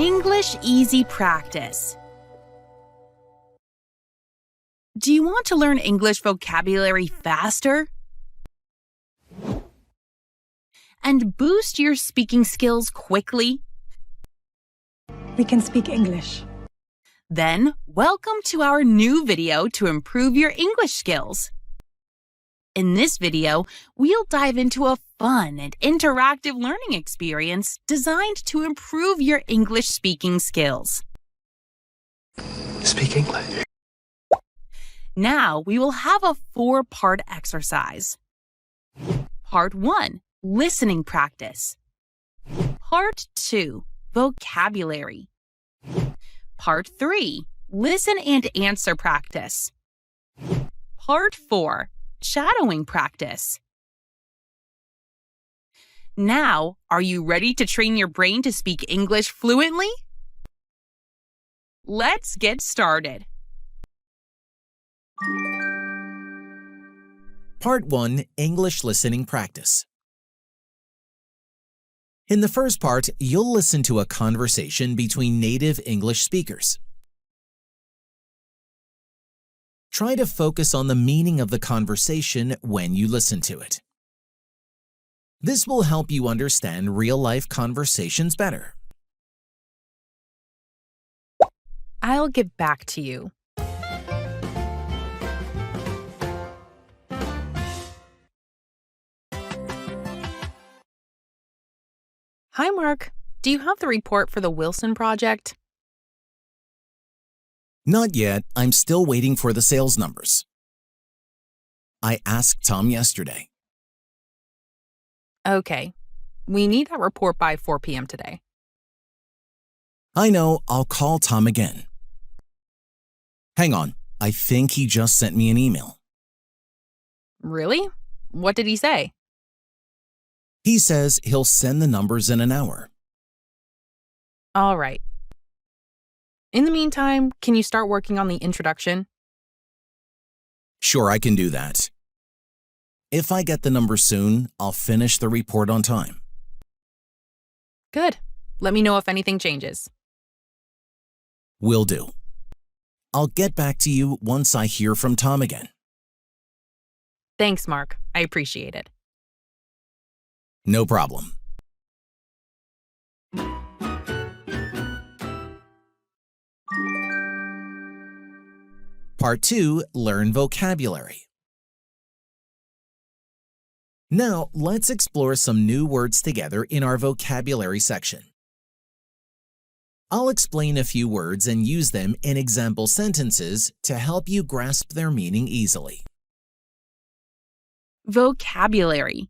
English Easy Practice. Do you want to learn English vocabulary faster? And boost your speaking skills quickly? We can speak English. Then, welcome to our new video to improve your English skills. In this video, we'll dive into a fun and interactive learning experience designed to improve your English speaking skills. Speak English. Now, we will have a 4-part exercise. Part 1, listening practice. Part 2, vocabulary. Part 3, listen and answer practice. Part 4, shadowing practice. Now, are you ready to train your brain to speak English fluently? Let's get started. Part 1, English Listening Practice. In the first part, you'll listen to a conversation between native English speakers. Try to focus on the meaning of the conversation when you listen to it. This will help you understand real-life conversations better. I'll get back to you. Hi, Mark. Do you have the report for the Wilson project? Not yet. I'm still waiting for the sales numbers. I asked Tom yesterday. Okay. We need that report by 4 p.m. today. I know. I'll call Tom again. Hang on. I think he just sent me an email. Really? What did he say? He says he'll send the numbers in an hour. All right. In the meantime, can you start working on the introduction? Sure, I can do that. If I get the numbers soon, I'll finish the report on time. Good. Let me know if anything changes. Will do. I'll get back to you once I hear from Tom again. Thanks, Mark. I appreciate it. No problem. Part 2, Learn Vocabulary. Now, let's explore some new words together in our vocabulary section. I'll explain a few words and use them in example sentences to help you grasp their meaning easily. Vocabulary.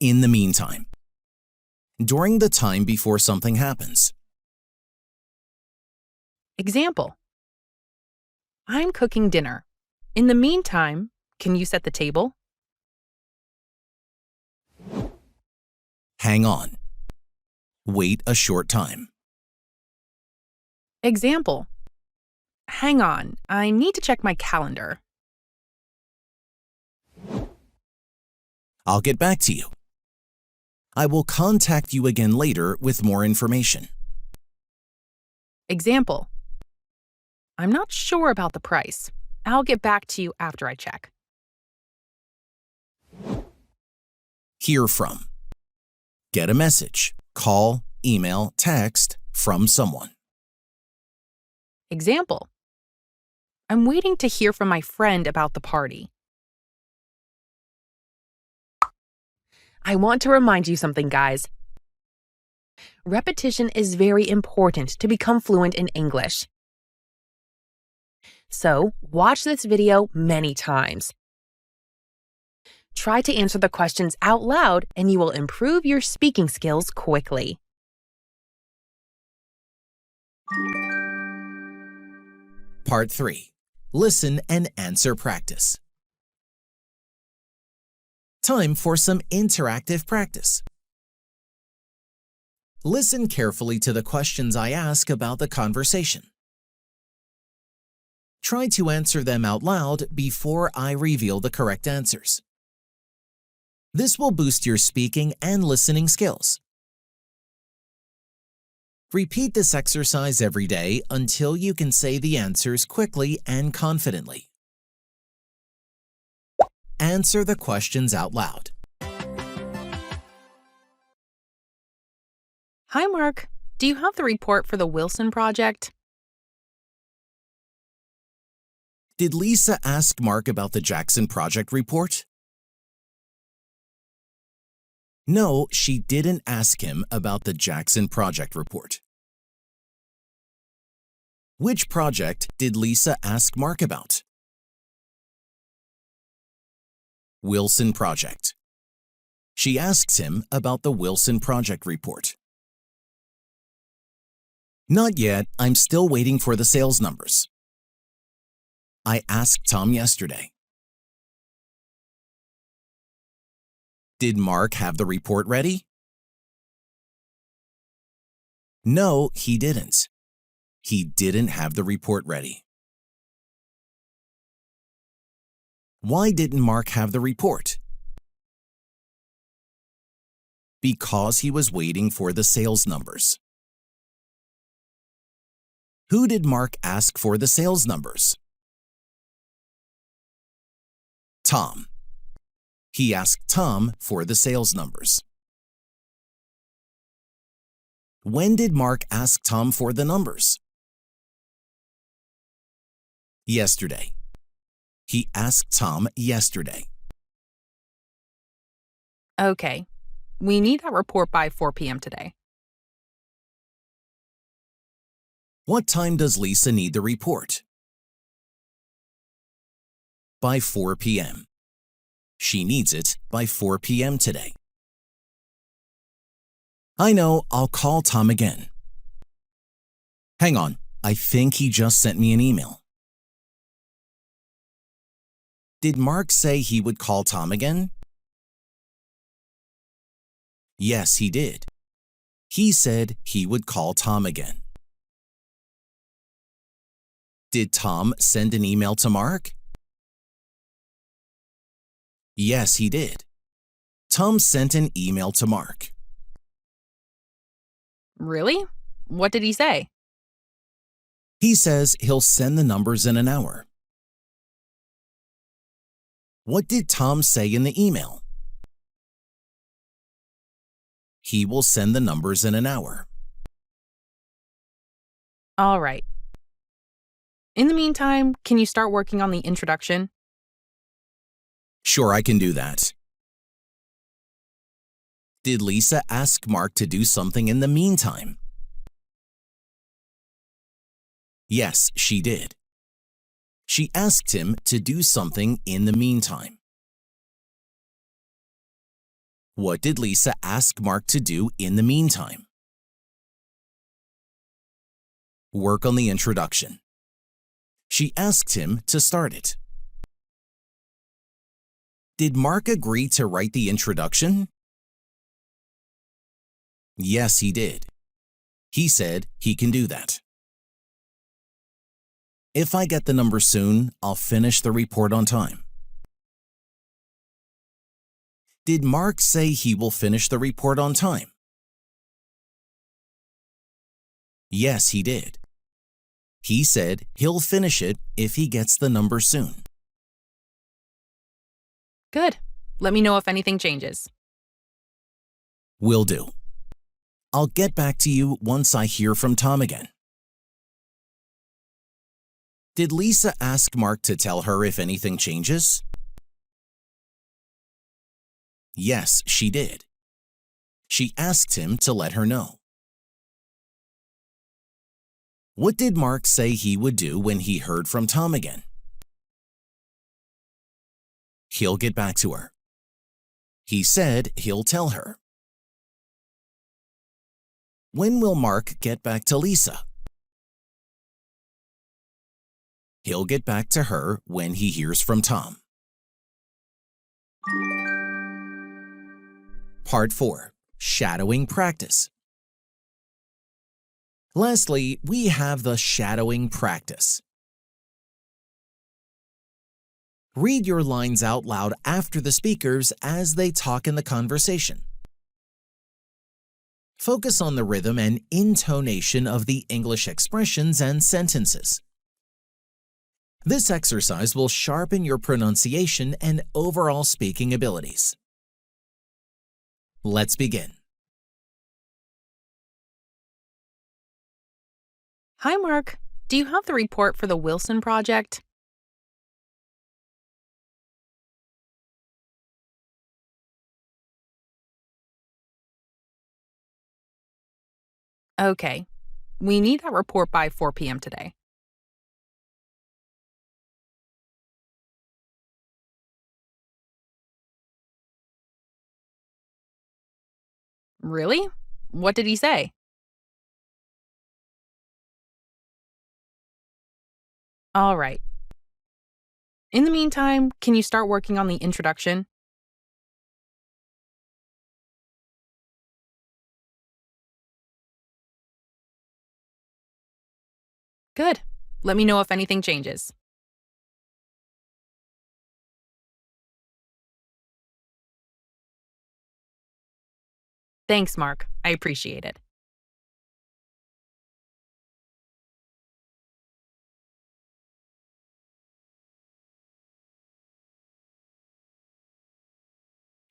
In the meantime. During the time before something happens. Example. I'm cooking dinner. In the meantime, can you set the table? Hang on. Wait a short time. Example. Hang on, I need to check my calendar. I'll get back to you. I will contact you again later with more information. Example. I'm not sure about the price. I'll get back to you after I check. Hear from. Get a message, call, email, text from someone. Example. I'm waiting to hear from my friend about the party. I want to remind you something, guys. Repetition is very important to become fluent in English. So, watch this video many times. Try to answer the questions out loud and you will improve your speaking skills quickly. Part 3. Listen and answer practice. Time for some interactive practice. Listen carefully to the questions I ask about the conversation. Try to answer them out loud before I reveal the correct answers. This will boost your speaking and listening skills. Repeat this exercise every day until you can say the answers quickly and confidently. Answer the questions out loud. Hi, Mark. Do you have the report for the Wilson project? Did Lisa ask Mark about the Jackson project report? No, she didn't ask him about the Jackson project report. Which project did Lisa ask Mark about? Wilson project. She asks him about the Wilson project report. Not yet, I'm still waiting for the sales numbers. I asked Tom yesterday. Did Mark have the report ready? No, he didn't. He didn't have the report ready. Why didn't Mark have the report? Because he was waiting for the sales numbers. Who did Mark ask for the sales numbers? Tom. He asked Tom for the sales numbers. When did Mark ask Tom for the numbers? Yesterday. He asked Tom yesterday. Okay. We need that report by 4 p.m. today. What time does Lisa need the report? By 4 p.m. She needs it by 4 p.m. today. I know, I'll call Tom again. Hang on, I think he just sent me an email. Did Mark say he would call Tom again? Yes, he did. He said he would call Tom again. Did Tom send an email to Mark? Yes, he did. Tom sent an email to Mark. Really? What did he say? He says he'll send the numbers in an hour. What did Tom say in the email? He will send the numbers in an hour. All right. In the meantime, can you start working on the introduction? Sure, I can do that. Did Lisa ask Mark to do something in the meantime? Yes, she did. She asked him to do something in the meantime. What did Lisa ask Mark to do in the meantime? Work on the introduction. She asked him to start it. Did Mark agree to write the introduction? Yes, he did. He said he can do that. If I get the number soon, I'll finish the report on time. Did Mark say he will finish the report on time? Yes, he did. He said he'll finish it if he gets the number soon. Good. Let me know if anything changes. Will do. I'll get back to you once I hear from Tom again. Did Lisa ask Mark to tell her if anything changes? Yes, she did. She asked him to let her know. What did Mark say he would do when he heard from Tom again? He'll get back to her. He said he'll tell her. When will Mark get back to Lisa? He'll get back to her when he hears from Tom. Part 4. Shadowing practice. Lastly, we have the shadowing practice. Read your lines out loud after the speakers as they talk in the conversation. Focus on the rhythm and intonation of the English expressions and sentences. This exercise will sharpen your pronunciation and overall speaking abilities. Let's begin. Hi, Mark. Do you have the report for the Wilson project? Okay. We need that report by 4 p.m. today. Really? What did he say? All right. In the meantime, can you start working on the introduction? Good. Let me know if anything changes. Thanks, Mark. I appreciate it.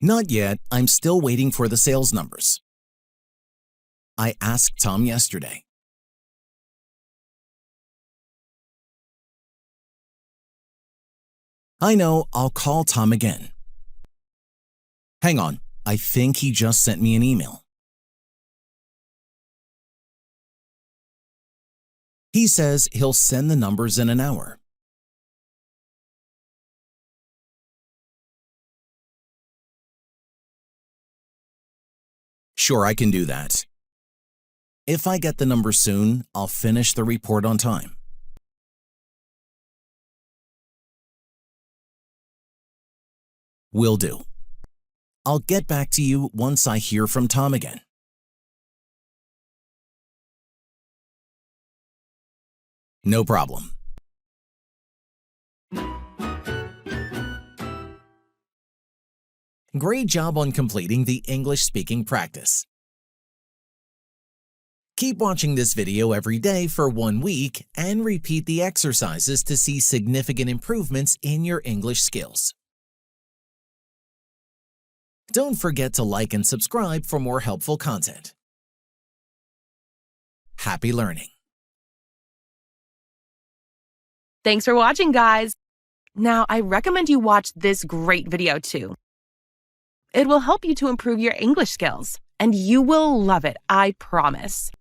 Not yet. I'm still waiting for the sales numbers. I asked Tom yesterday. I know. I'll call Tom again. Hang on. I think he just sent me an email. He says he'll send the numbers in an hour. Sure, I can do that. If I get the numbers soon, I'll finish the report on time. Will do. I'll get back to you once I hear from Tom again. No problem. Great job on completing the English speaking practice. Keep watching this video every day for 1 week and repeat the exercises to see significant improvements in your English skills. Don't forget to like and subscribe for more helpful content. Happy learning! Thanks for watching, guys. Now, I recommend you watch this great video too. It will help you to improve your English skills, and you will love it, I promise.